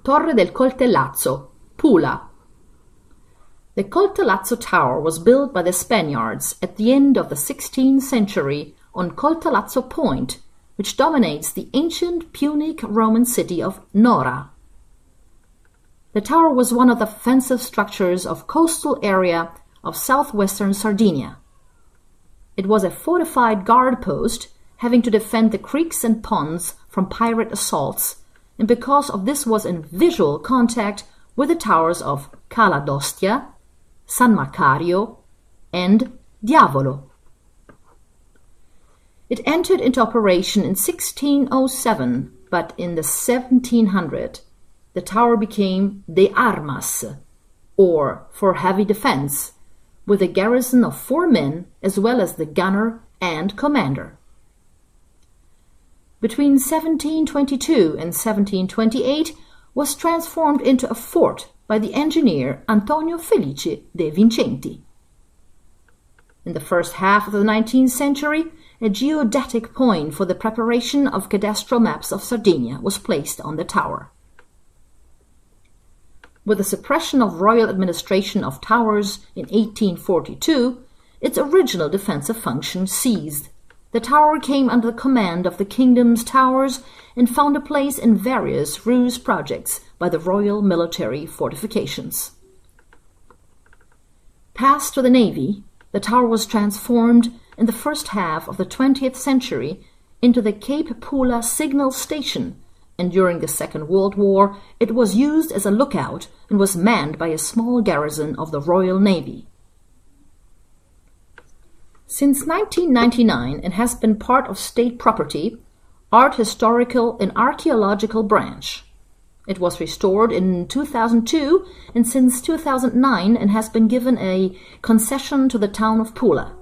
Torre del Coltellazzo, Pula. The Coltellazzo Tower was built by the Spaniards at the end of the 16th century on Coltellazzo Point, which dominates the ancient Punic Roman city of Nora. The tower was one of the defensive structures of coastal area of southwestern Sardinia. It was a fortified guard post having to defend the creeks and ponds from pirate assaults, and because of this was in visual contact with the towers of Cala d'Ostia, San Macario, and Diavolo. It entered into operation in 1607, but in the 1700 the tower became de armas, or for heavy defense, with a garrison of 4 men as well as the gunner and commander. Between 1722 and 1728 was transformed into a fort by the engineer Antonio Felice de Vincenti. In the first half of the 19th century, a geodetic point for the preparation of cadastral maps of Sardinia was placed on the tower. With the suppression of royal administration of towers in 1842, its original defensive function ceased. The tower came under the command of the kingdom's towers and found a place in various ruse projects by the royal military fortifications. Passed to the navy, the tower was transformed in the first half of the 20th century into the Cape Pula signal station, and during the Second World War it was used as a lookout and was manned by a small garrison of the Royal Navy. Since 1999 it has been part of state property, art historical and archaeological branch. It was restored in 2002 and since 2009 it has been given a concession to the town of Pula.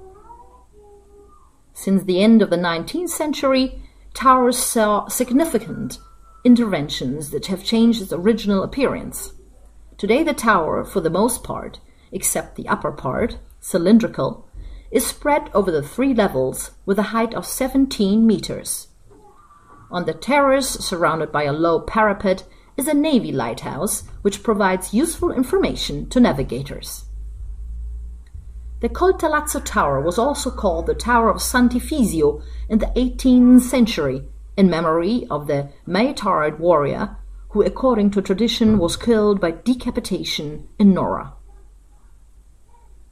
Since the end of the 19th century, towers saw significant interventions that have changed its original appearance. Today the tower, for the most part, except the upper part, cylindrical, is spread over the 3 levels with a height of 17 meters. On the terrace, surrounded by a low parapet, is a navy lighthouse which provides useful information to navigators. The Coltellazzo Tower was also called the Tower of Sant'Efisio in the 18th century, in memory of the Maitard warrior who, according to tradition, was killed by decapitation in Nora.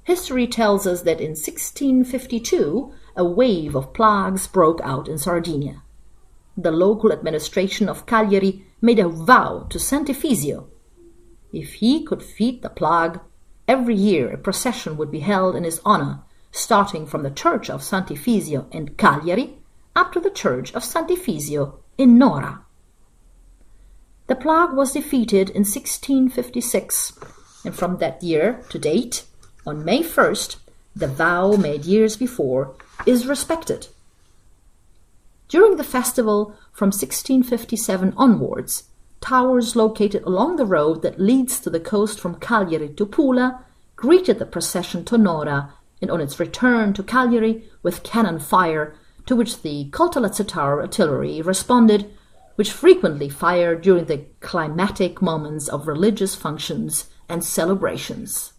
History tells us that in 1652 a wave of plagues broke out in Sardinia. The local administration of Cagliari made a vow to Sant'Efisio. If he could defeat the plague, every year a procession would be held in his honor, starting from the church of Sant'Efisio in Cagliari up to the church of Sant'Efisio in Nora. The plague was defeated in 1656, and from that year to date, on May 1st, the vow made years before is respected. During the festival from 1657 onwards, towers located along the road that leads to the coast from Cagliari to Pula greeted the procession to Nora, and on its return to Cagliari with cannon fire, to which the Coltellazzo Tower artillery responded, which frequently fired during the climatic moments of religious functions and celebrations.